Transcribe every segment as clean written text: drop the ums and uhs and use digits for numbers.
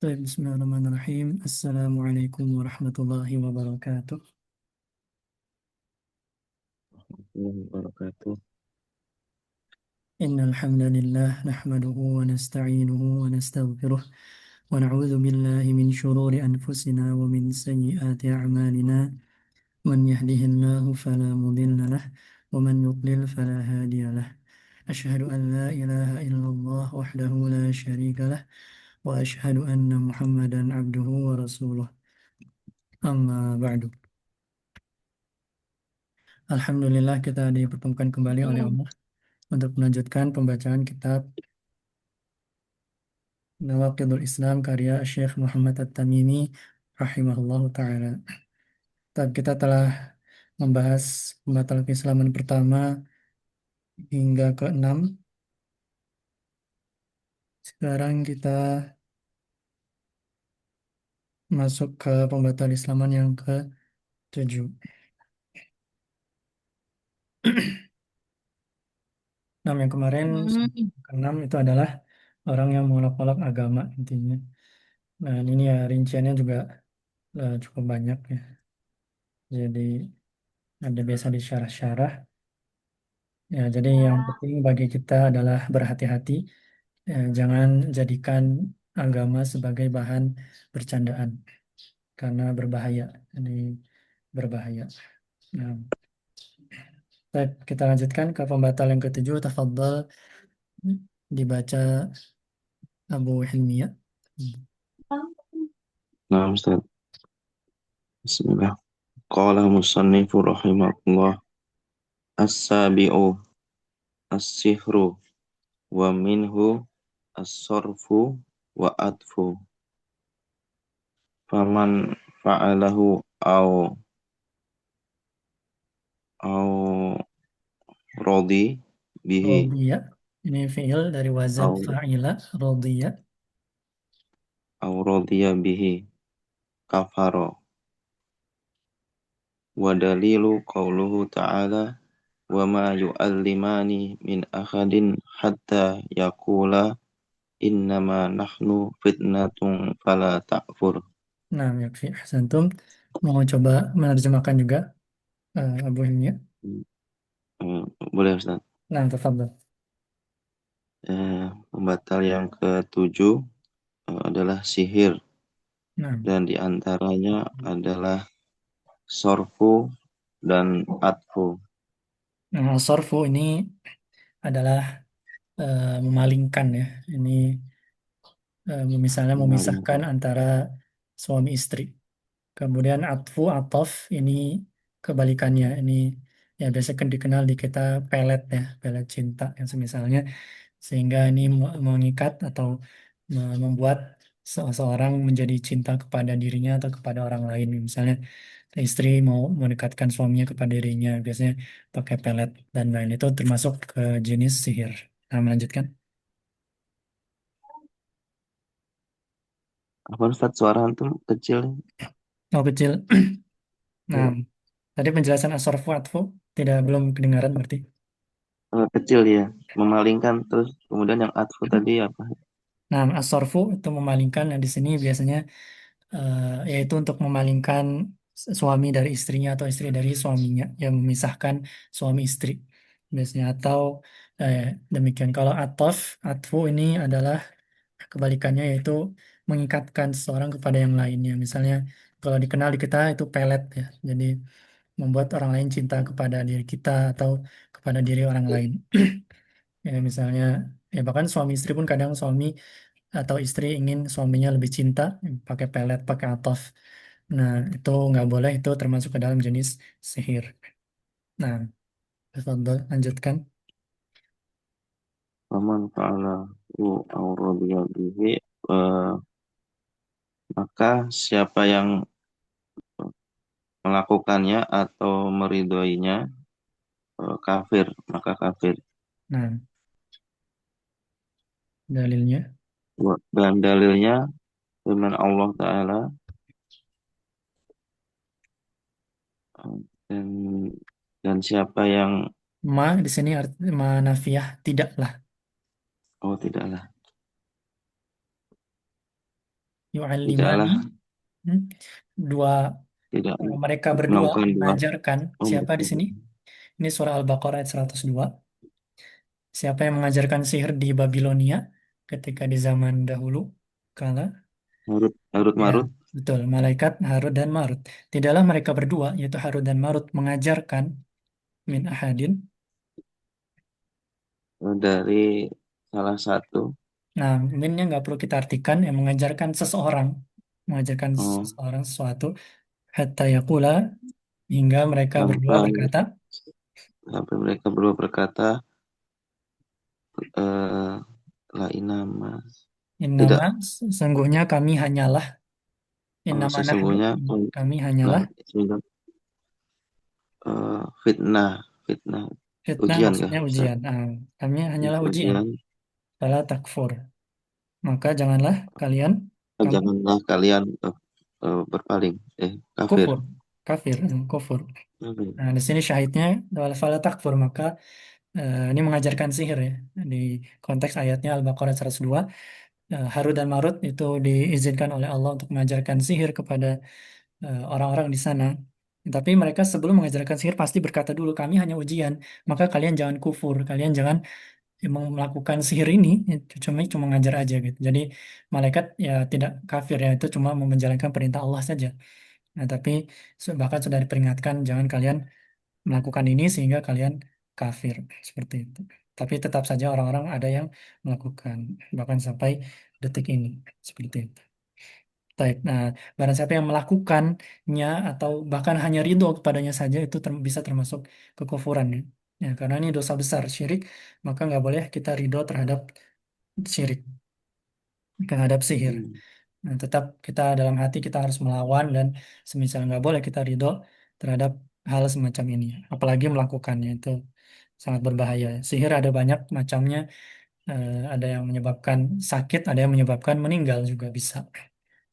Baik, Bismillahirrahmanirrahim. Assalamualaikum warahmatullahi wabarakatuh. Wabarakatuh. Innal hamdalillah nahmaduhu wa nasta'inuhu wa nastaghfiruh wa na'udzu billahi min shururi anfusina wa min sayyiati a'malina. Man yahdihillahu fala mudilla lah wa man yudlil fala hadiya lah. Asyhadu an la ilaha illallah wahdahu la syarika lah wa asyhadu anna Muhammadan abduhu wa rasuluh. Amma ba'du. Alhamdulillah kita dipertemukan kembali oleh Allah untuk melanjutkan pembacaan kitab Nawaqidul Islam karya Syekh Muhammad At-Tamimi rahimahullahu taala. Kita telah membahas pembatal keislaman pertama hingga ke-6. Sekarang kita masuk ke pembatal Islaman yang ke-7. Nah, yang kemarin ke-6 itu adalah orang yang mengolok-olok agama intinya. Nah, ini ya rinciannya juga cukup banyak ya. Jadi ada biasa di syarah-syarah. Ya, jadi yang penting bagi kita adalah berhati-hati. Ya, jangan jadikan agama sebagai bahan bercandaan karena berbahaya. Ini berbahaya. Nah, baik, kita lanjutkan ke pembatal yang ketujuh. Tafadhal dibaca Abu Hilmiyah. Nah, Ustaz. Bismillah. Qala musannifu rahimahullah. As-sabi'u as-sihru wa minhu as-sarfu wa atfu. Faman fa'alahu au rodi bihi Rodiyah. Ini fi'il dari wazan au fa'ila. Rodiyah. rodiya bihi kafaro. Wa dalilu qauluhu ta'ala wa ma yu'allimani min ahadin hatta yaqula innama nahnu fitnatun fala ta'fur. Nah, yakfi. Ahsantum. Mau coba menerjemahkan juga Abu Hilmiyah. Boleh Ustaz. Nah, tafadhal. Pembatal yang ketujuh adalah sihir Nah, dan diantaranya adalah sorfu dan atfu. sorfu ini adalah memalingkan ya. Ini misalnya memisahkan Memalingkan. antara suami istri. Kemudian atfu, atof ini kebalikannya. Ini ya biasa kan dikenal di kita pelet ya, pelet cinta yang semisalnya. Sehingga ini mengikat atau membuat seseorang menjadi cinta kepada dirinya atau kepada orang lain. Misalnya istri mau mendekatkan suaminya kepada dirinya, biasanya pakai pelet dan lain itu termasuk ke jenis sihir. Nah, melanjutkan. Apa Ustaz, suara antum kecil? Oh, kecil. Nah, Ya. tadi penjelasan asorfu atfu tidak belum kedengaran berarti. Kecil ya, memalingkan. Terus kemudian yang atfu tadi apa? Nah, asorfu itu memalingkan yang di sini biasanya yaitu untuk memalingkan suami dari istrinya atau istri dari suaminya, yang memisahkan suami istri biasanya atau eh, demikian. Kalau atfu ini adalah kebalikannya yaitu mengikatkan seseorang kepada yang lainnya. Misalnya kalau dikenal di kita itu pelet ya. Jadi membuat orang lain cinta kepada diri kita atau kepada diri orang lain. Ya, misalnya ya bahkan suami istri pun kadang suami atau istri ingin suaminya lebih cinta pakai pelet, pakai atof. Nah, itu nggak boleh, itu termasuk ke dalam jenis sihir. Nah, tafadhol, lanjutkan. Faman fa'alahu au radiya bihi, maka siapa yang melakukannya atau meridhoinya kafir, maka kafir. Nah, dalilnya. Dan dalilnya firman Allah Ta'ala, eh, dan dan siapa yang Ma di sini arti ma nafiyah tidaklah. oh tidaklah Yu'allimani. tidaklah Hmm. Dua tidak mereka berdua melakukan dua mengajarkan siapa di sini? Ini surah Al-Baqarah ayat 102. Siapa yang mengajarkan sihir di Babilonia ketika di zaman dahulu kala? Harut Harut Ya, Marut betul. Malaikat Harut dan Marut. Tidaklah mereka berdua, yaitu Harut dan Marut, mengajarkan min ahadin. dari salah satu Nah, minnya nggak perlu kita artikan, yang mengajarkan seseorang. Mengajarkan oh, seseorang sesuatu. Hatta yaqula, hingga mereka berdua sampai berkata, sampai mereka berdua berkata eh, la inama tidak Innama, sesungguhnya kami hanyalah, Innama nahnu, sesungguhnya kami nah hanyalah, sesungguhnya, fitnah fitnah fitnah ujian kah maksudnya Ustaz? ujian. Nah, kami hanyalah ujian. Ujian. Fala takfur. Maka janganlah kalian, kamu, Janganlah kalian berpaling kafir. kufur. Kafir, kufur. Kafir. Nah, di sini syahidnya, fala takfur. Maka ini mengajarkan sihir ya. Di konteks ayatnya Al-Baqarah 102, Harut dan Marut itu diizinkan oleh Allah untuk mengajarkan sihir kepada orang-orang di sana. Tapi mereka sebelum mengajarkan sihir pasti berkata dulu, kami hanya ujian, maka kalian jangan kufur, kalian jangan emang melakukan sihir ini, itu cuma mengajar aja gitu. Jadi malaikat ya tidak kafir ya, itu cuma mau menjalankan perintah Allah saja. Nah, tapi bahkan sudah diperingatkan jangan kalian melakukan ini sehingga kalian kafir seperti itu. Tapi tetap saja orang-orang ada yang melakukan bahkan sampai detik ini seperti itu. Baik, nah barang siapa yang melakukannya atau bahkan hanya ridho kepadanya saja itu bisa termasuk kekufuran ya. Ya, karena ini dosa besar syirik, maka nggak boleh kita ridho terhadap syirik, terhadap sihir. Hmm. Nah, tetap kita dalam hati kita harus melawan dan semisal nggak boleh kita ridho terhadap hal semacam ini. Apalagi melakukannya itu sangat berbahaya. Sihir ada banyak macamnya, ada yang menyebabkan sakit, ada yang menyebabkan meninggal juga bisa.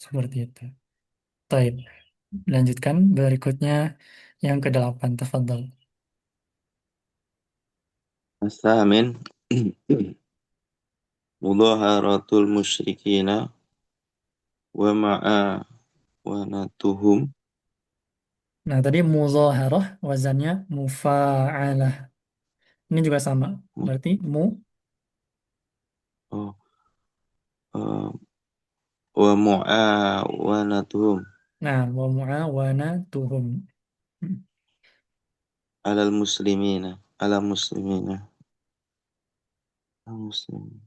Seperti itu. Baik, lanjutkan berikutnya yang kedelapan, tafadhol. Amin. Mudaharatul musyrikina wa ma'awanatuhum. Nah, tadi mudzaharah wazannya mufa'alah. Ini juga sama. Berarti Oh, eh, wa mu'awanatuhum nah wa mu'awanatuhum. Hmm, alal muslimina ala muslimina al muslimin.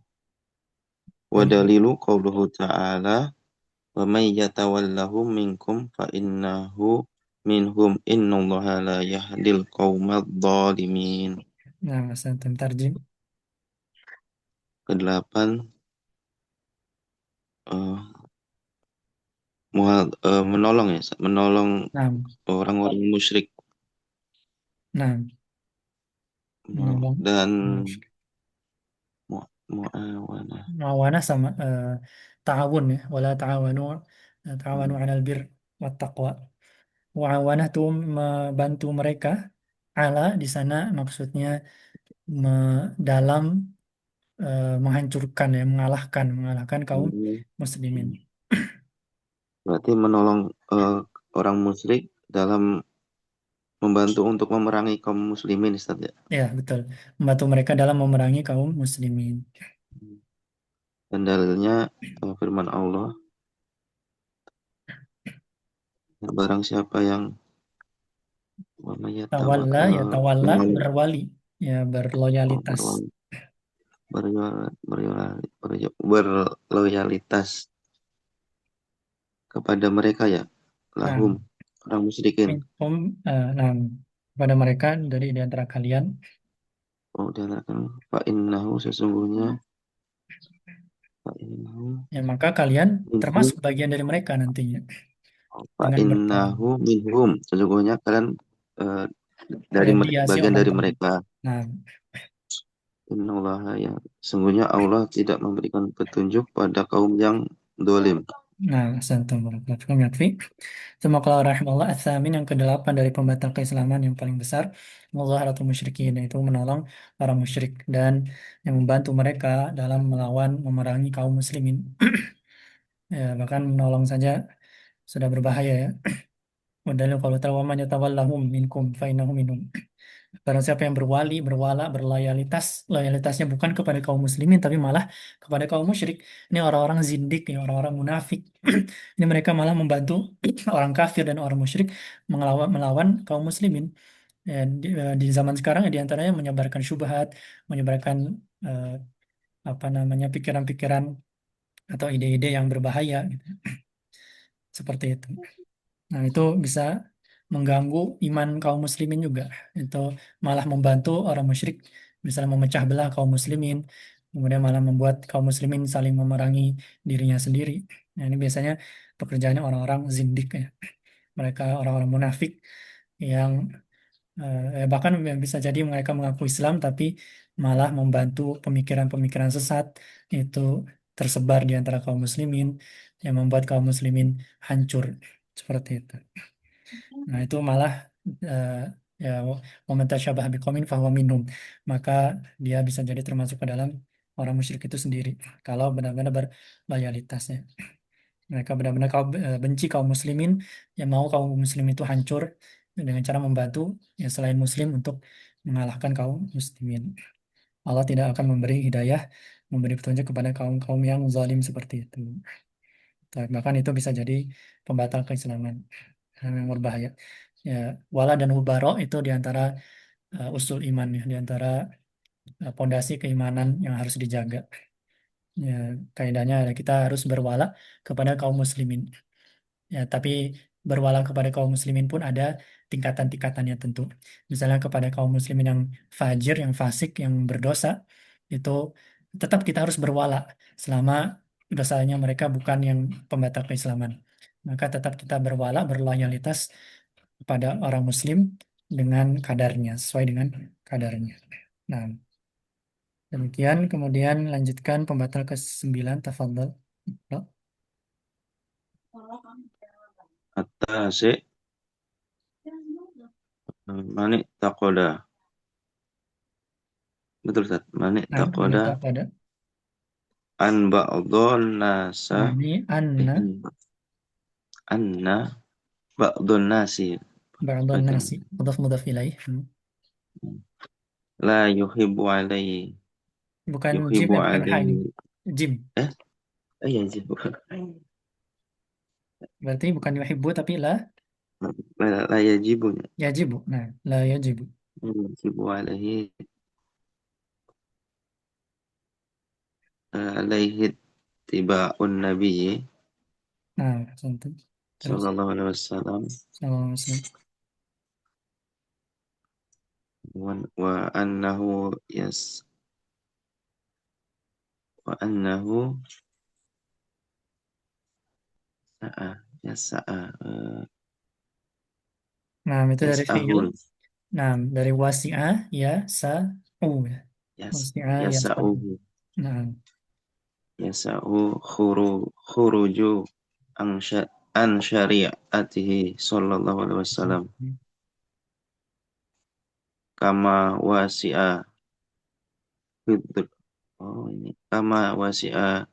Wa dalil. dalilu qauluhu ta'ala wa may yatawallahum minkum fa innahu minhum innallaha la yahdil qaumadh dhalimin. Nah, santum tarjim. Kedelapan, eh, menolong ya, menolong Nah, orang-orang musyrik. nah, menolong. Dan muawanah. Mawanah sama ta'awun ya. Wala ta'awanu ta'awanu 'alal bir wa taqwa. Muawanah tuh membantu mereka. Ala di sana maksudnya dalam menghancurkan ya, mengalahkan kaum muslimin. Berarti menolong eh, orang musyrik dalam membantu untuk memerangi kaum muslimin, Ustaz ya. Ya, betul. Membantu mereka dalam memerangi kaum muslimin. Dan dalilnya firman Allah, barang siapa yang Tawalla ya tawalla berwali ya berloyalitas. berloyalitas kepada mereka ya, Nah, lahum orang musyrikin. minkum nah kepada mereka dari di antara kalian Oh, dia akan fa innahu sesungguhnya fa innahu ya maka kalian minhum termasuk bagian dari mereka nantinya. Fa dengan innahu bertawaf. minhum. Sesungguhnya kalian eh, dari Mediasi bagian orang dari tadi. mereka. Nah, Innallaha ya. Sesungguhnya Allah tidak memberikan petunjuk pada kaum yang dolim. nah, santum warahmatullahi wabarakatuh. Tsumma qala rahimahullah ats-tsamin yang kedelapan dari pembatal keislaman yang paling besar, mudhaharatul musyrikin, yaitu menolong para musyrik dan yang membantu mereka dalam melawan memerangi kaum muslimin. Ya, bahkan menolong saja sudah berbahaya ya. Wadalil qaulu ta'ala wa man yatawallahum minkum fa innahu minhum. Barang siapa yang berwala, berloyalitas, loyalitasnya bukan kepada kaum muslimin, tapi malah kepada kaum musyrik. Ini orang-orang zindik, ini orang-orang munafik. Ini mereka malah membantu orang kafir dan orang musyrik melawan kaum muslimin. Dan di zaman sekarang ya, di antaranya menyebarkan syubhat, menyebarkan eh, apa namanya pikiran-pikiran atau ide-ide yang berbahaya, gitu. Seperti itu. Nah, itu bisa mengganggu iman kaum muslimin juga. Itu malah membantu orang musyrik, misalnya memecah belah kaum muslimin, kemudian malah membuat kaum muslimin saling memerangi dirinya sendiri. Nah, ini biasanya pekerjaannya orang-orang zindik ya. Mereka orang-orang munafik yang bahkan bisa jadi mereka mengaku Islam tapi malah membantu pemikiran-pemikiran sesat itu tersebar di antara kaum muslimin yang membuat kaum muslimin hancur seperti itu. Nah, itu malah eh, ya momen tasyabah biqaumin fahuwa minhum. Maka dia bisa jadi termasuk ke dalam orang musyrik itu sendiri kalau benar-benar berloyalitas ya. Mereka benar-benar benci kaum muslimin yang mau kaum muslim itu hancur dengan cara membantu yang selain muslim untuk mengalahkan kaum muslimin. Allah tidak akan memberi hidayah, memberi petunjuk kepada kaum-kaum yang zalim seperti itu. Bahkan itu bisa jadi pembatal keislaman yang berbahaya. Ya, wala dan hubaro itu diantara usul iman ya, diantara pondasi keimanan yang harus dijaga. Ya, kaidahnya adalah kita harus berwala kepada kaum muslimin. Ya, tapi berwala kepada kaum muslimin pun ada tingkatan-tingkatannya tentu. Misalnya kepada kaum muslimin yang fajir, yang fasik, yang berdosa, itu tetap kita harus berwala selama dosanya mereka bukan yang pembatal keislaman. Maka tetap kita berwala, berloyalitas kepada orang muslim dengan kadarnya, sesuai dengan kadarnya. Nah, demikian kemudian lanjutkan pembatal ke-9, tafadhol. At-tasi mani takoda. Betul Ustaz. Mani Nah, takoda menetap pada. an ba'dhan nasa Nah, ini anna anna ba'dhan nasi. ba'dhan Itu nasi mudhaf mudhaf ilaih. la yuhibbu alaihi Bukan jim yuhibbu bukan ha ini. alaihi Jim. eh iya sih bukan Berarti bukan yuhibbu tapi la la yajibu yajibu. Nah, la yajibu. yuhibbu alaihi alaihi tiba'un nabiyyi Nah, santai. Terus sallallahu alaihi wasallam sallallahu alaihi wasallam. wa annahu yas wa annahu sa'a yasa'a Nah, itu dari fiil. yas'ahun Nah, dari wasi'ah ya sa ya. yas Wasi'ah ya sa. yasa'uhu Nah, yasa'u khuruju an syariatihi sallallahu alaihi wasallam kama wasi'a khidr oh ini kama wasi'a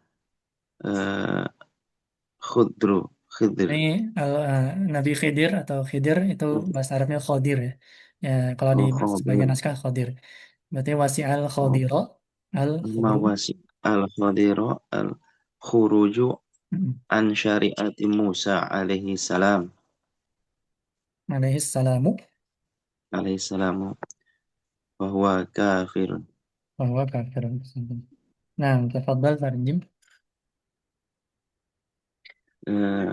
eh, khudru khidr ini Nabi Khidir atau Khidir itu bahasa Arabnya Khodir ya. Ya, kalau di oh sebagian khadir naskah Khodir. Berarti wasi'al oh Khodiro al kama Khudru. al khadira al khuruju Mm. an syariati Musa Alaihi salamu alaihi salamu bahwa kafirun. bahwa kafirun. Nah, tafadhal tarjim. Eh,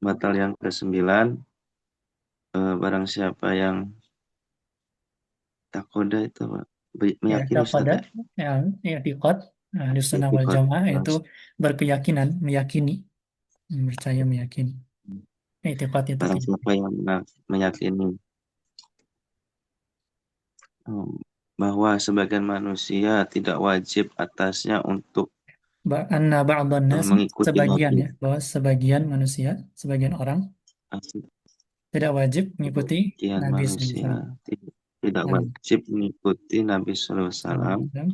batal yang ke-9 barang siapa yang takoda itu Pak, Ya, meyakini Ustaz taqada ya yang i'tiqad ahli sunnah wal i'tiqad jamaah itu berkeyakinan, meyakini, percaya meyakini. I'tiqad itu Barang keyakinan. siapa yang meyakini em, bahwa sebagian manusia tidak wajib atasnya untuk Anna ba'dhan nasi, mengikuti sebagian Nabi. ya, bahwa sebagian manusia, sebagian orang tidak wajib mengikuti Sebagian Nabi manusia SAW. tidak Nah, wajib mengikuti Nabi Sallallahu Alaihi Wasallam. SAW. Dan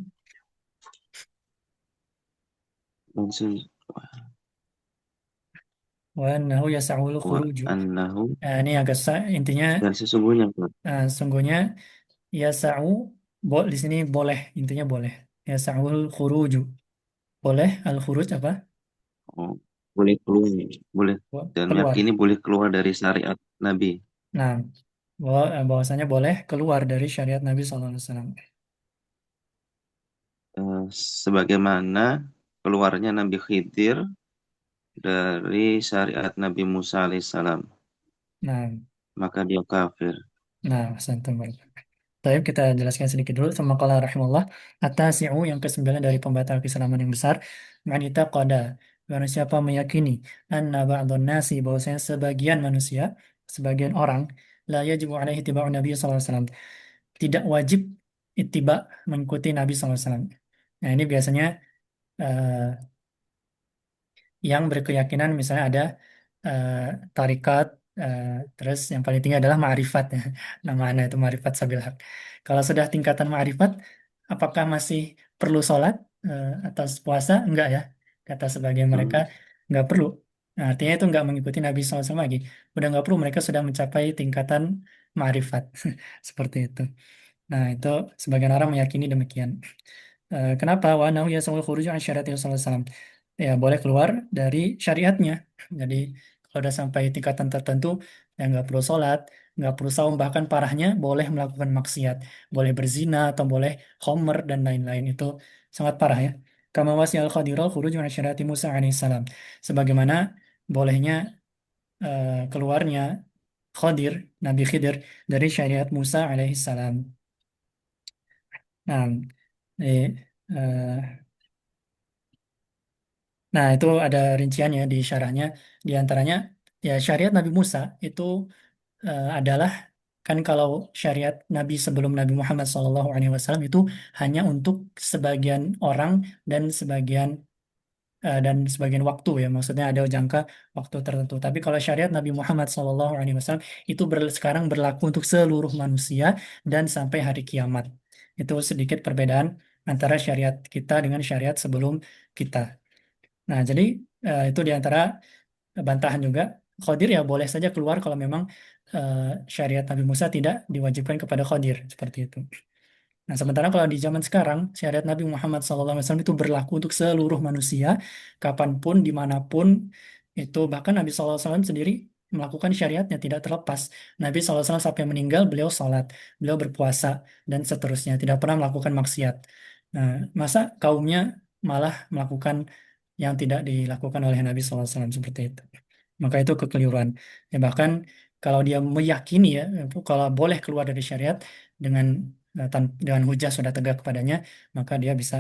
Wa annahu yas'ul wa khuruju. annahu Ini agak intinya dan sesungguhnya sungguhnya yas'u di sini boleh, intinya boleh. Yas'ul khuruju. Boleh al-khuruj apa? oh, boleh keluar, boleh dan Keluar. meyakini boleh keluar dari syariat Nabi. Nah, bahwasanya boleh keluar dari syariat Nabi SAW. Eh, Sebagaimana keluarnya Nabi Khidir dari syariat Nabi Musa alaihissalam, Nah, maka dia kafir. santum. Baik, kita jelaskan sedikit dulu. Sama qala rahimahullah. At-tasi'u yang kesembilan dari pembatal keislaman yang besar. Manita qada. Barang siapa meyakini. Anna ba'dun nasi. Bahwasanya sebagian manusia. Sebagian orang. La yajibu alaihi tiba'un Nabi SAW. Tidak wajib ittiba mengikuti Nabi SAW. Nah, ini biasanya eh, yang berkeyakinan misalnya ada eh, tarikat, eh, terus yang paling tinggi adalah ma'rifat ya. Namanya itu ma'rifat sabil haq. Kalau sudah tingkatan ma'rifat, apakah masih perlu sholat atau puasa? Enggak ya. Kata sebagian mereka Hmm. enggak perlu. Nah, artinya itu enggak mengikuti Nabi SAW lagi. Udah enggak perlu, mereka sudah mencapai tingkatan ma'rifat. Seperti itu. Nah, itu sebagian orang meyakini demikian. Kenapa? Wa nahu yasawul khuruju an syariati Rasulullah SAW. Ya, boleh keluar dari syariatnya. Jadi, kalau udah sampai tingkatan tertentu, ya nggak perlu sholat, nggak perlu saum, bahkan parahnya boleh melakukan maksiat, boleh berzina atau boleh homer dan lain-lain. Itu sangat parah ya. Kama wasi'al khadirul khuruju an syariati Musa alaihissalam. Sebagaimana bolehnya keluarnya Khadir, Nabi Khidir dari syariat Musa alaihissalam. Nah, eh, eh, Nah, itu ada rinciannya di syarahnya. Di antaranya, ya syariat Nabi Musa itu adalah kan kalau syariat Nabi sebelum Nabi Muhammad SAW itu hanya untuk sebagian orang dan sebagian waktu ya, maksudnya ada jangka waktu tertentu. Tapi kalau syariat Nabi Muhammad SAW itu sekarang berlaku untuk seluruh manusia dan sampai hari kiamat. Itu sedikit perbedaan antara syariat kita dengan syariat sebelum kita. Nah, jadi itu diantara bantahan juga. Qadir ya boleh saja keluar kalau memang eh, syariat Nabi Musa tidak diwajibkan kepada Qadir seperti itu. Nah, sementara kalau di zaman sekarang, syariat Nabi Muhammad SAW itu berlaku untuk seluruh manusia, kapanpun, dimanapun, itu bahkan Nabi SAW sendiri melakukan syariatnya tidak terlepas. Nabi SAW sampai meninggal, beliau sholat, beliau berpuasa, dan seterusnya. Tidak pernah melakukan maksiat. Nah, masa kaumnya malah melakukan yang tidak dilakukan oleh Nabi SAW seperti itu. Maka itu kekeliruan. Ya, bahkan kalau dia meyakini ya, kalau boleh keluar dari syariat dengan dengan hujah sudah tegak kepadanya, maka dia bisa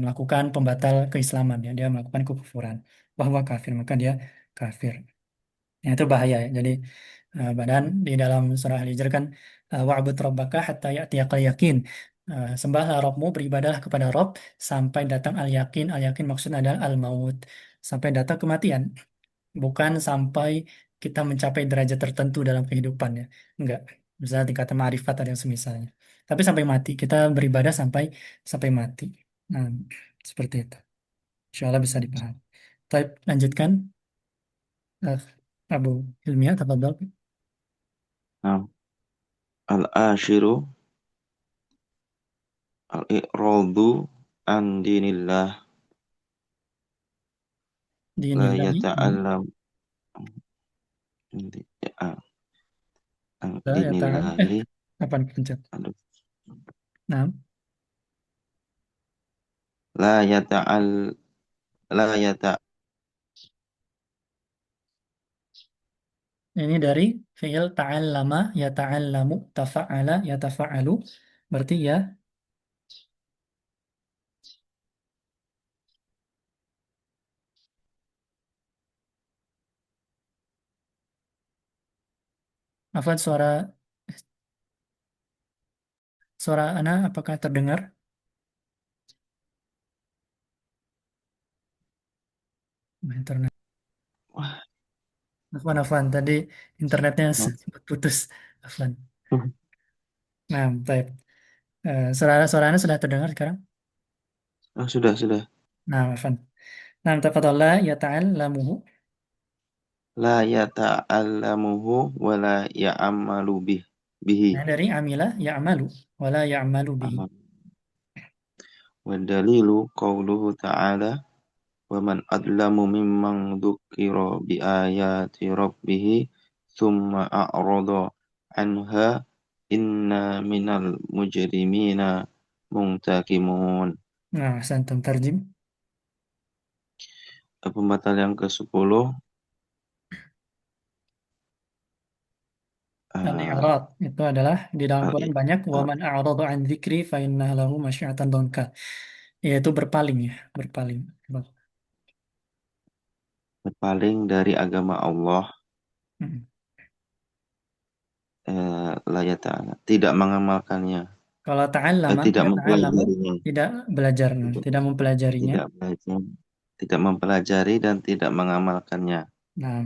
melakukan pembatal keislaman ya, dia melakukan kekufuran bahwa kafir, maka dia kafir. Ya, itu bahaya ya. Jadi badan di dalam surah Al-Hijr kan wa'bud rabbaka hatta ya'tiyakal yakin. Sembahlah Rabbmu, beribadahlah kepada Rabb sampai datang al-yakin. Al-yakin maksudnya adalah al-maut, sampai datang kematian. Bukan sampai kita mencapai derajat tertentu dalam kehidupan ya. Enggak. Misalnya tingkatan ma'rifat atau yang semisalnya. Tapi sampai mati. Kita beribadah sampai sampai mati. Nah, seperti itu. Insya Allah bisa dipahami. Baik, lanjutkan. Eh, Abu Ilmiah, tafadhol. Nah, al-ashiru al-i'radu an dinillah la Dinillahi. yata'allam an La ya ta'ala. dinillahi Apa pencet? aduh, Nah, la yata'al la yata ini dari fi'il ta'allama, ya ta'allamu, tafa'ala, ya tafa'alu. Berarti ya, Afwan, suara Ana apakah terdengar? Internet. Wah, Afwan, tadi internetnya no. sempat putus. Afwan. Nah, baik. Suara Ana sudah terdengar sekarang? Ah, sudah, sudah. Nah, Afwan. Nah, taqadallah ya ta'allamuhu. La yata'allamuhu wa la ya'ammalu bihi. Nah, dari amila ya'malu wala ya'malu bihi. Amal. Wa dalilu qawluhu ta'ala wa man adlamu mimman dzukira bi ayati rabbih tsumma a'rada anha inna minal mujrimina muntakimun. Nah, santum tarjim. Pembatal yang ke-10, eh, Al-i'rad itu adalah di dalam Quran banyak wa al-i'rad, man a'rada an dzikri fa inna lahu masya'atan donka. Yaitu berpaling ya, berpaling. berpaling dari agama Allah, Mm. la yata'ala, tidak mengamalkannya, Kalau ta'allama, tidak ya ta'allamu mempelajarinya, tidak belajar, tidak, tidak mempelajarinya. tidak belajar, tidak mempelajari dan tidak mengamalkannya. Nah,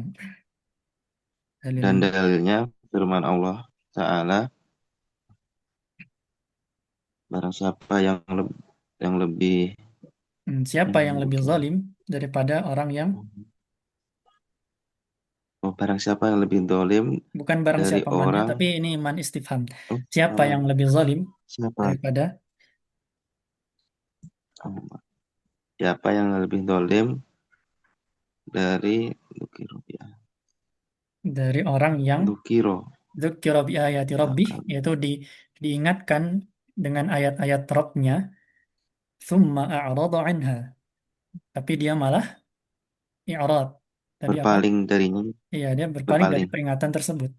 Dan dalilnya. dalilnya firman Allah Ta'ala, barang siapa yang lebih Siapa yang lebih mungkin, zalim daripada orang yang oh, barang siapa yang lebih dolim bukan barang dari siapa mannya, orang, tapi ini man istifham. oh, Siapa yang lebih zalim siapa, daripada oh, siapa yang lebih dolim dari Dukiro, ya, dari orang yang Dukiro, dzukira bi ayati rabbih, yaitu diingatkan dengan ayat-ayat Rabbnya, thumma a'rada anha, tapi dia malah i'rad. Tadi apa? berpaling darinya, Iya, dia berpaling dari berpaling. peringatan tersebut.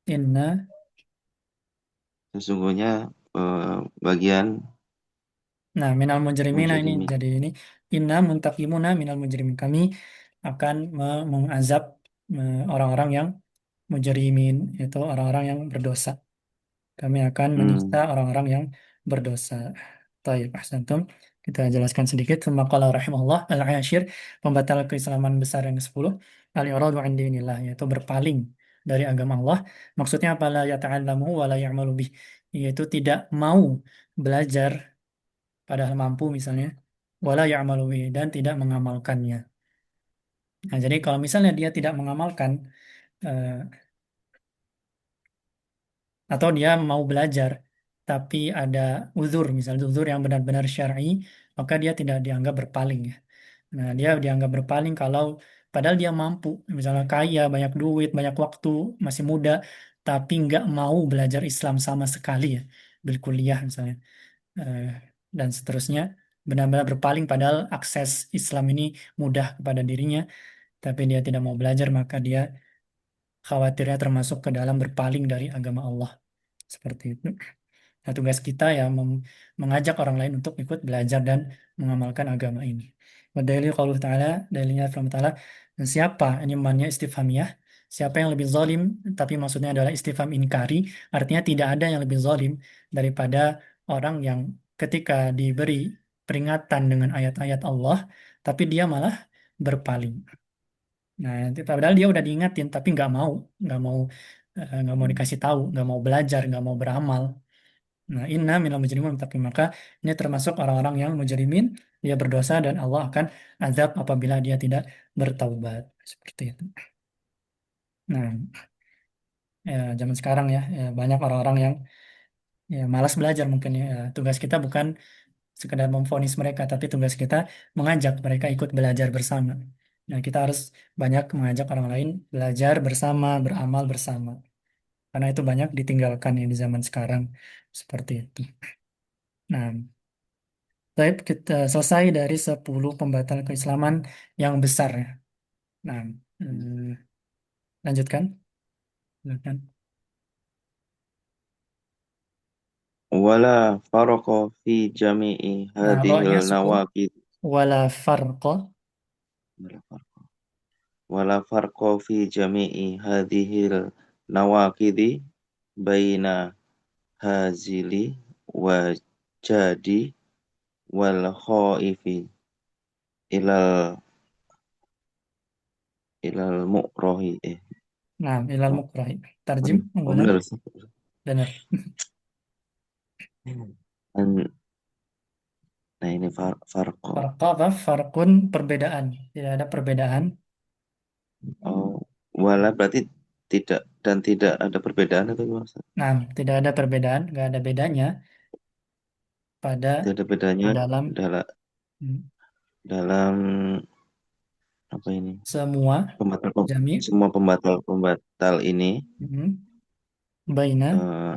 Inna, Sesungguhnya bagian nah, minal mujrimina ini mujrimin. jadi ini inna muntaqimuna minal mujrimin. Kami akan mengazab orang-orang yang mujrimin, itu orang-orang yang berdosa. Kami akan menyiksa Hmm, orang-orang yang berdosa. Taib, ahsantum. Kita jelaskan sedikit. Tsumma qala rahimahullah al-ashir, pembatal keislaman besar yang ke-10, al-i'radu an dinillah, yaitu berpaling dari agama Allah. Maksudnya apa? La yata'allamu wa la ya'malu bih, yaitu tidak mau belajar padahal mampu misalnya, wala ya'malu bih, dan tidak mengamalkannya. Nah, jadi kalau misalnya dia tidak mengamalkan, eh, atau dia mau belajar tapi ada uzur, misalnya uzur yang benar-benar syar'i, maka dia tidak dianggap berpaling ya. Nah, dia dianggap berpaling kalau padahal dia mampu, misalnya kaya, banyak duit, banyak waktu, masih muda, tapi nggak mau belajar Islam sama sekali ya, berkuliah misalnya. Eh, dan seterusnya, benar-benar berpaling padahal akses Islam ini mudah kepada dirinya, tapi dia tidak mau belajar, maka dia khawatirnya termasuk ke dalam berpaling dari agama Allah. Seperti itu. Nah, tugas kita ya mengajak orang lain untuk ikut belajar dan mengamalkan agama ini. Wadalil qauluh ta'ala, dalilnya firman ta'ala, dan siapa, ini mannya istifhamiyah, siapa yang lebih zalim, tapi maksudnya adalah istifham inkari, artinya tidak ada yang lebih zalim daripada orang yang ketika diberi peringatan dengan ayat-ayat Allah, tapi dia malah berpaling. Nah, padahal dia udah diingatin, tapi nggak mau dikasih tahu, nggak mau belajar, nggak mau beramal. Nah, inna minal mujrimin muttaqin. Maka ini termasuk orang-orang yang mujrimin, dia berdosa dan Allah akan azab apabila dia tidak bertaubat. Seperti itu. Nah, ya, zaman sekarang ya, banyak orang-orang yang ya, malas belajar mungkin ya. Tugas kita bukan sekedar memvonis mereka, tapi tugas kita mengajak mereka ikut belajar bersama. Nah, kita harus banyak mengajak orang lain belajar bersama, beramal bersama. Karena itu banyak ditinggalkan ya di zaman sekarang. Seperti itu. Nah, baik, kita selesai dari 10 pembatal keislaman yang besar ya. Nah, lanjutkan. Lanjutkan. wala farqa fi jami'i Nah, hadhil ro-nya sukun. nawaqid. Wala farqa. Wala farqa fi jami'i hadhil nawakidi baina hazili wa jadi wal khaifi ilal ilal mu'rohi Nah, ilal mukrahi. Tarjim, oh, menggunakan benar. benar. Nah ini farqo. Farqa apa? Farqun perbedaan. Tidak ada perbedaan. Oh, wala berarti tidak dan tidak ada perbedaan atau gimana Ustaz? Nah, tidak ada perbedaan, nggak ada bedanya pada Tidak ada bedanya dalam dalam hmm, dalam apa ini semua pembatal jami semua pembatal pembatal ini baina eh,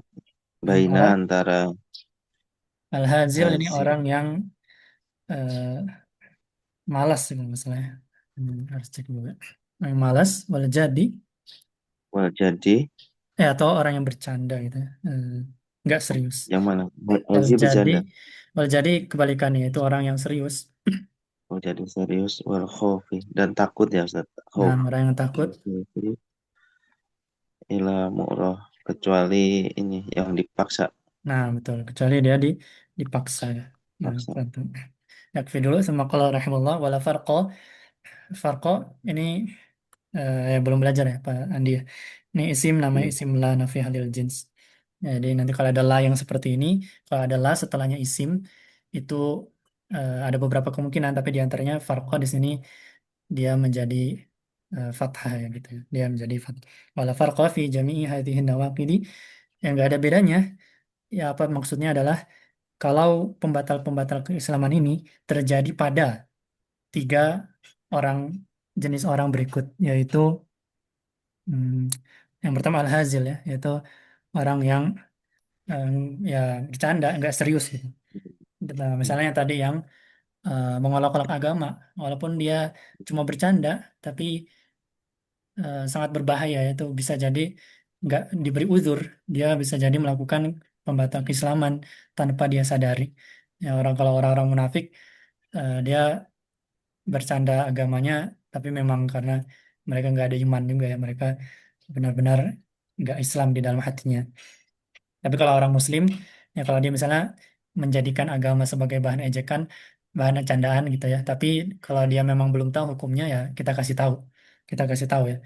baina antara antara al-hazil ini hazi orang yang malas sih kalau misalnya. Harus cek juga. Yang malas, wal jadi, wal jadi atau orang yang bercanda gitu ya. Nggak serius. yang mana Wal hazi jadi, bercanda wal jadi kebalikannya itu orang yang serius. oh jadi serius wal khofi dan takut ya Ustaz Nah, khauf orang yang takut. ila mu'roh kecuali ini yang dipaksa Nah, betul. Kecuali dia dipaksa ya. Nah, paksa tentu. Yakfi dulu sama kalau rahimullah wala farqa. Farqa ini ya belum belajar ya Pak Andi ya. Ini isim namanya ya. isim la nafi halil jins. Jadi nanti kalau ada la yang seperti ini, kalau ada la setelahnya isim itu ada beberapa kemungkinan tapi diantaranya farqa di sini dia menjadi fathah ya gitu ya. Dia menjadi fathah. Wala farqa fi jami'i hadhihi nawaqidi yang enggak ada bedanya. Ya apa maksudnya adalah kalau pembatal-pembatal keislaman ini terjadi pada tiga orang jenis orang berikut, yaitu hmm, yang pertama al-hazil ya, yaitu orang yang eh, ya bercanda, nggak serius gitu. Nah, misalnya yang tadi yang mengolok-olok agama, walaupun dia cuma bercanda, tapi sangat berbahaya, itu bisa jadi nggak diberi uzur, dia bisa jadi melakukan pembatal keislaman tanpa dia sadari. Ya, kalau orang-orang munafik, dia bercanda agamanya, tapi memang karena mereka nggak ada iman juga ya, mereka benar-benar nggak Islam di dalam hatinya. Tapi kalau orang Muslim, ya kalau dia misalnya menjadikan agama sebagai bahan ejekan, bahan candaan gitu ya. Tapi kalau dia memang belum tahu hukumnya ya kita kasih tahu ya.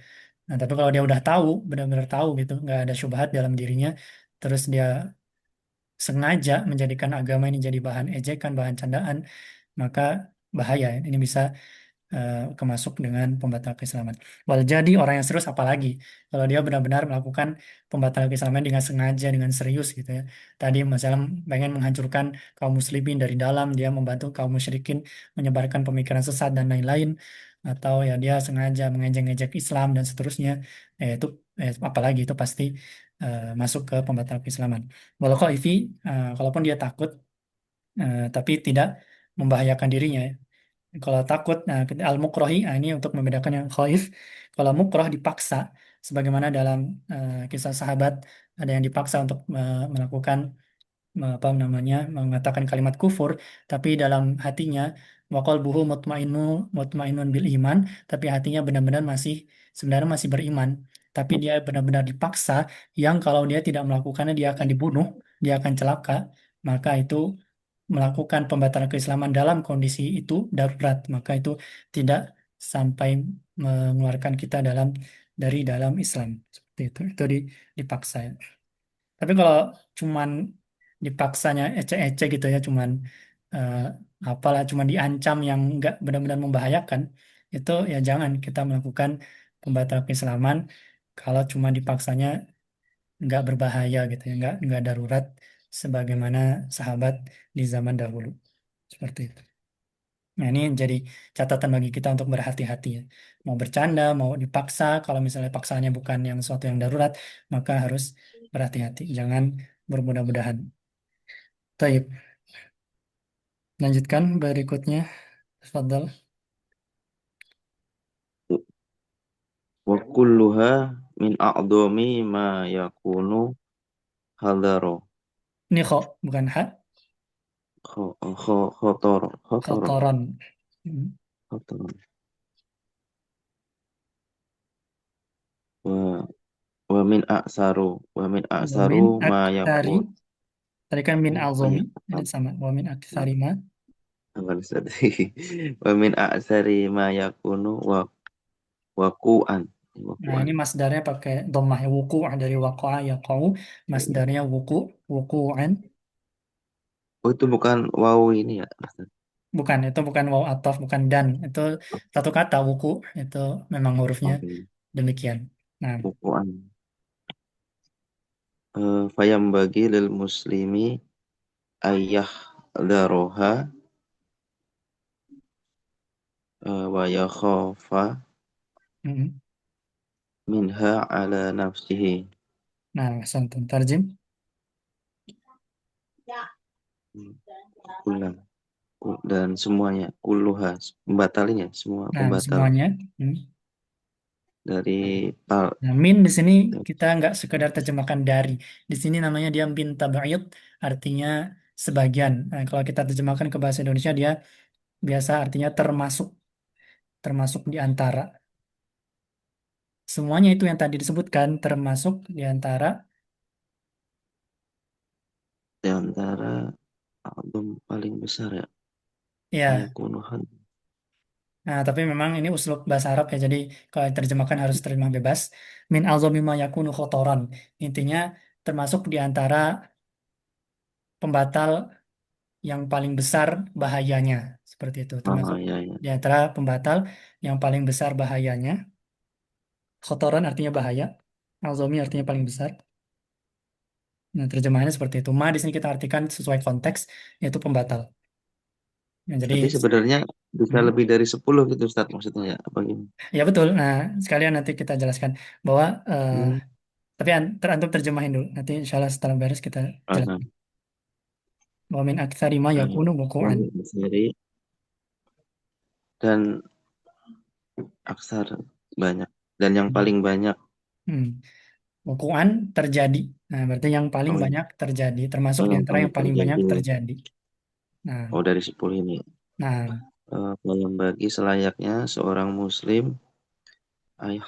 Nah, tapi kalau dia udah tahu, benar-benar tahu gitu, nggak ada syubhat dalam dirinya, terus dia sengaja menjadikan agama ini jadi bahan ejekan, bahan candaan, maka bahaya ya. Ini bisa kemasuk dengan pembatal keislaman. Walau jadi orang yang serius apalagi kalau dia benar-benar melakukan pembatal keislaman dengan sengaja, dengan serius gitu ya. Tadi misalnya pengen menghancurkan kaum muslimin dari dalam, dia membantu kaum musyrikin menyebarkan pemikiran sesat dan lain-lain, atau ya dia sengaja mengejek-ngejek Islam dan seterusnya, itu apalagi itu pasti masuk ke pembatal keislaman. Walau khaifi, kalaupun dia takut tapi tidak membahayakan dirinya ya. Kalau takut, nah al-mukrohi, nah ini untuk membedakan yang khaif. Kalau mukroh dipaksa, sebagaimana dalam kisah sahabat ada yang dipaksa untuk melakukan apa namanya mengatakan kalimat kufur, tapi dalam hatinya buhu mutmainun bil iman, tapi hatinya benar-benar masih sebenarnya masih beriman. Tapi dia benar-benar dipaksa, yang kalau dia tidak melakukannya dia akan dibunuh, dia akan celaka, maka itu melakukan pembatalan keislaman dalam kondisi itu darurat, maka itu tidak sampai mengeluarkan kita dari dalam Islam seperti itu dipaksa ya. Tapi kalau cuman dipaksanya ecek-ecek gitu ya, cuman eh, apalah cuman diancam yang nggak benar-benar membahayakan, itu ya jangan kita melakukan pembatalan keislaman kalau cuma dipaksanya nggak berbahaya gitu ya, nggak darurat sebagaimana sahabat di zaman dahulu. Seperti itu. Nah, ini jadi catatan bagi kita untuk berhati-hati ya. Mau bercanda, mau dipaksa, kalau misalnya paksanya bukan yang sesuatu yang darurat, maka harus berhati-hati. Jangan bermudah-mudahan. Taib. Lanjutkan berikutnya. Tafadhal. Wa kulluha min a'dhami ma yakunu hadaro Ini kho, bukan ha. khotor Khotoron. Hmm. khotor wa wa min aksaru Wamin ma aktari. yakun. Tadi kan min Apa alzomi. ya? Ini sama. Wamin aktari ma. Apa tadi? Wa min aksari ma yakunu waku'an. Nah, Waku'an. ini masdarnya pakai dhammah ya. Wuku' dari waqa'a yaqa'u. Masdarnya wuku'. Wuku'an. Oh itu bukan wawu ini ya. Bukan, itu bukan waw ataf, bukan dan. Itu satu kata wuku. Itu memang hurufnya Oke. demikian. Nah, Waku'an. Fayam bagi lil muslimi ayah daroha wa yakhafa mm. minha ala nafsihi. Nah, santun. Tarjim. Ulang. Dan semuanya kulluha pembatalnya semua Nah, pembatal semuanya. Mm. dari tal Nah, min di sini kita nggak sekedar terjemahkan dari. Di sini namanya dia min tabaid, artinya sebagian. Nah, kalau kita terjemahkan ke bahasa Indonesia dia biasa artinya termasuk, termasuk di antara. Semuanya itu yang tadi disebutkan termasuk di antara. di antara album paling besar ya Ya. ayakunuhan. Nah, tapi memang ini uslub bahasa Arab ya. Jadi kalau terjemahkan harus terjemah bebas. Min alzomi ma yakunu khotoron. Intinya termasuk di antara pembatal yang paling besar bahayanya. Seperti itu. Oh Termasuk ya ya. di antara pembatal yang paling besar bahayanya. Khotoron artinya bahaya. Alzomi artinya paling besar. Nah, terjemahannya seperti itu. Ma di sini kita artikan sesuai konteks, yaitu pembatal. Nah, jadi, Berarti sebenarnya bisa hmm, lebih dari 10 gitu Ustaz maksudnya ya apa gini? ya betul. Nah, sekalian nanti kita jelaskan bahwa, Hmm. tapi antum terjemahin dulu. Nanti insya Allah setelah beres kita Aha. jelaskan. Wa min aktsari ma yakunu wuqu'an. Sendiri dan aksar banyak dan yang Hmm. paling banyak. Hmm. Wuqu'an terjadi. Nah, berarti yang paling Oh, ya. banyak terjadi, termasuk Oh, di yang antara paling yang paling banyak terjadi. terjadi. Nah, Oh dari 10 ini. nah, Yang bagi selayaknya seorang muslim ayah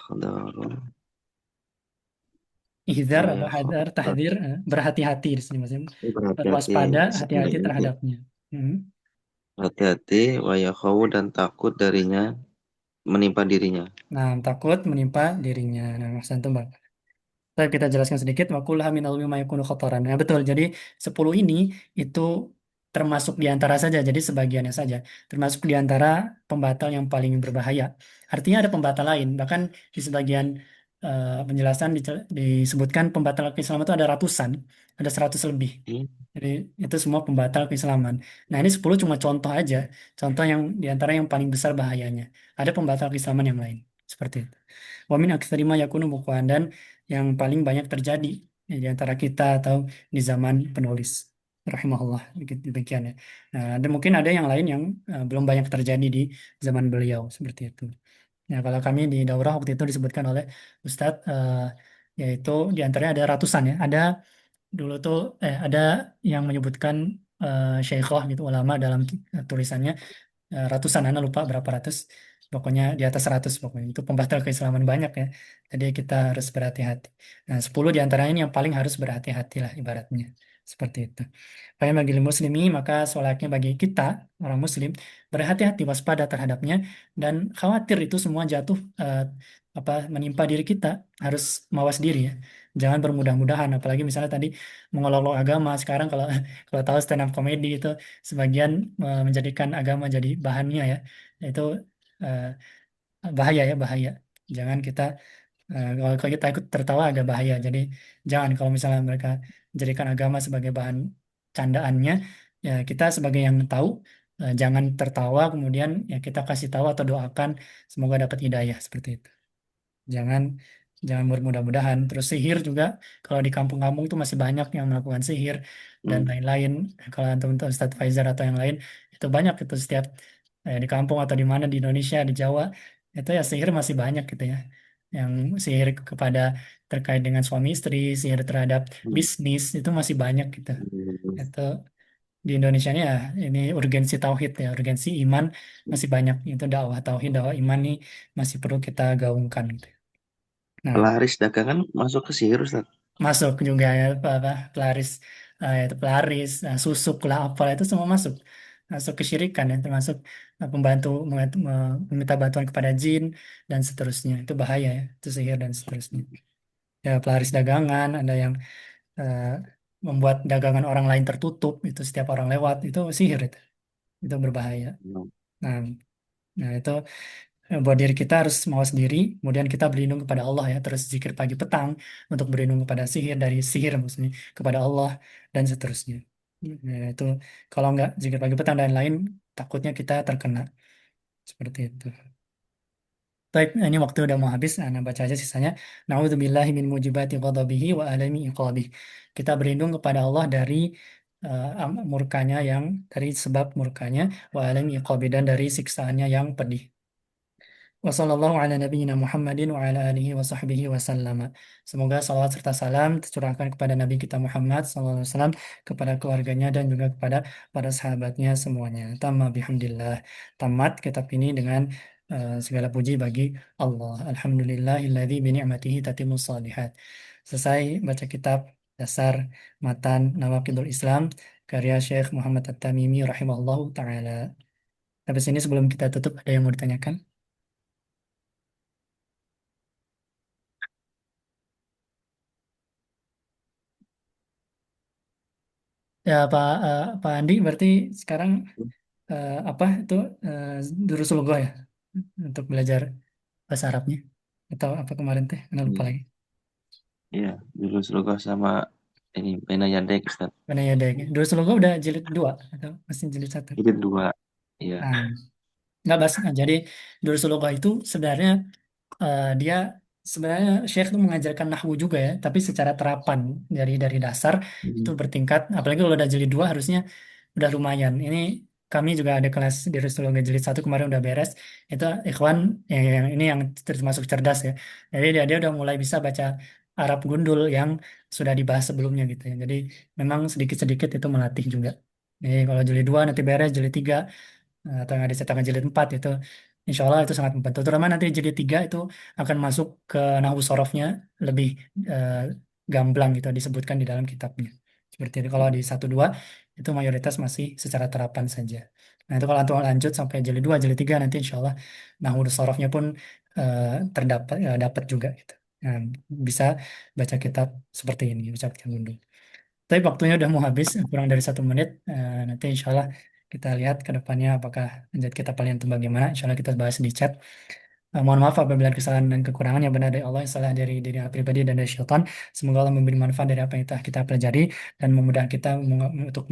ihzar wa atau hadar, yakhaf. tahdir, berhati-hati di sini maksudnya. Berhati-hati Berwaspada, hati-hati selayaknya. terhadapnya. Hmm. Hati-hati wa yakhawu dan takut darinya menimpa dirinya. Nah, takut menimpa dirinya. Nah, Mas Antum, Bang. Saya kita jelaskan sedikit. Wakulha minal mimma yakunu khotoran. Nah, betul. Jadi 10 ini itu termasuk di antara saja. Jadi sebagiannya saja. Termasuk di antara pembatal yang paling berbahaya. Artinya ada pembatal lain. Bahkan di sebagian penjelasan disebutkan pembatal keislaman itu ada ratusan. Ada 100 lebih. Hmm. Jadi itu semua pembatal keislaman. Nah, ini 10 cuma contoh aja. Contoh yang di antara yang paling besar bahayanya. Ada pembatal keislaman yang lain. Seperti itu. Wa min aktsari ma yakunu bukuan, dan yang paling banyak terjadi ya, di antara kita atau di zaman penulis rahimahullah demikian ya. Nah, dan mungkin ada yang lain yang belum banyak terjadi di zaman beliau seperti itu. Nah, kalau kami di daurah waktu itu disebutkan oleh Ustadz, yaitu di antaranya ada ratusan ya. Ada dulu tuh ada yang menyebutkan syaikhah gitu ulama dalam tulisannya ratusan, anak lupa berapa ratus, pokoknya di atas 100 pokoknya. Itu pembatal keislaman banyak ya, jadi kita harus berhati-hati. Nah, 10 di antaranya ini yang paling harus berhati-hati lah ibaratnya, seperti itu. Baik, bagi muslimi maka selayaknya bagi kita orang muslim berhati-hati, waspada terhadapnya, dan khawatir itu semua jatuh menimpa diri kita, harus mawas diri ya, jangan bermudah-mudahan. Apalagi misalnya tadi mengolok-olok agama sekarang, kalau kalau tahu stand up comedy itu sebagian menjadikan agama jadi bahannya ya, itu eh, bahaya ya, bahaya. Jangan kita kalau kita ikut tertawa agak bahaya. Jadi jangan, kalau misalnya mereka jadikan agama sebagai bahan candaannya, ya kita sebagai yang tahu jangan tertawa, kemudian ya kita kasih tahu atau doakan semoga dapat hidayah seperti itu. Jangan jangan bermudah-mudahan. Terus sihir juga, kalau di kampung-kampung tuh masih banyak yang melakukan sihir dan Hmm. lain-lain. Kalau teman-teman Ustadz Faizar atau yang lain, itu banyak itu setiap di kampung atau di mana di Indonesia, di Jawa, itu ya sihir masih banyak gitu ya. Yang sihir kepada terkait dengan suami istri, sihir terhadap Hmm. bisnis, itu masih banyak gitu. Hmm. Itu di Indonesia ini ya, ini urgensi tauhid ya, urgensi iman masih banyak. Itu dakwah tauhid, dakwah iman nih masih perlu kita gaungkan gitu. Nah, Pelaris dagangan masuk ke sihir, Ustaz. masuk juga ya apa pelaris, itu pelaris, susuk lah apalah itu semua masuk, masuk kesyirikan ya, termasuk pembantu meminta bantuan kepada jin dan seterusnya, itu bahaya ya, itu sihir dan seterusnya. Ya pelaris dagangan, ada yang eh, membuat dagangan orang lain tertutup, itu setiap orang lewat itu sihir, itu berbahaya. Hmm. Nah, nah itu buat diri kita harus mawas diri, kemudian kita berlindung kepada Allah ya, terus zikir pagi petang untuk berlindung kepada sihir, dari sihir maksudnya, kepada Allah dan seterusnya. Ya, itu kalau nggak zikir pagi petang dan lain, takutnya kita terkena seperti itu. Baik, ini waktu udah mau habis, nah baca aja sisanya. Na'udzubillahi min mujibati ghadabihi wa alami iqabih. Kita berlindung kepada Allah dari murkanya, yang dari sebab murkanya, wa alami iqabih, dan dari siksaannya yang pedih. Wassallallahu ala nabiyyina Muhammadin wa ala alihi wa sahbihi wa sallama. Semoga salawat serta salam tercurahkan kepada Nabi kita Muhammad sallallahu alaihi wasallam, kepada keluarganya dan juga kepada para sahabatnya semuanya. Tamma bihamdillah. Tamat kitab ini dengan segala puji bagi Allah. Alhamdulillahilladzi bi ni'matihi tatimmus shalihat. Selesai baca kitab dasar matan Nawaqidul Islam karya Syekh Muhammad At-Tamimi rahimahullahu taala. Habis ini sebelum kita tutup, ada yang mau ditanyakan? Ya Pak Andi, berarti sekarang apa itu Durusul Lugah ya untuk belajar bahasa Arabnya, atau apa kemarin teh? Anda lupa Iya, lagi. iya, dulu Slogo sama ini Bena Yadek, Ustaz. Mana ya deh? Durusul Lugah udah jilid 2 atau masih jilid 1? Itu dua. Iya. Nah, nggak bahas. Nah, jadi Durusul Lugah itu sebenarnya dia sebenarnya Syekh itu mengajarkan nahwu juga ya, tapi secara terapan dari dasar itu Hmm. bertingkat. Apalagi kalau udah jilid 2 harusnya udah lumayan. Ini kami juga ada kelas di Rasulullah jilid 1 kemarin udah beres. Itu ikhwan yang ini yang termasuk cerdas ya. Jadi dia udah mulai bisa baca Arab gundul yang sudah dibahas sebelumnya gitu ya. Jadi memang sedikit-sedikit itu melatih juga. Jadi kalau jilid 2 nanti beres, jilid 3 atau yang ada cetakan jilid 4 itu insya Allah itu sangat membantu. Terutama nanti jilid 3 itu akan masuk ke nahwu sorofnya lebih eh, gamblang gitu disebutkan di dalam kitabnya. Seperti itu. Kalau di 1 2 itu mayoritas masih secara terapan saja. Nah itu kalau untuk lanjut sampai jilid 2 jilid 3 nanti insya Allah nahwu sorofnya pun eh, terdapat dapat juga gitu. Nah, bisa baca kitab seperti ini, baca kitab gundu. Tapi waktunya udah mau habis, kurang dari 1 menit. Nanti insya Allah kita lihat ke depannya apakah lanjut kita kalian itu bagaimana. Insya Allah kita bahas di chat. Mohon maaf apabila ada kesalahan dan kekurangan, yang benar dari Allah, yang salah dari diri pribadi dan dari syaitan. Semoga Allah memberi manfaat dari apa yang telah kita pelajari dan memudahkan kita untuk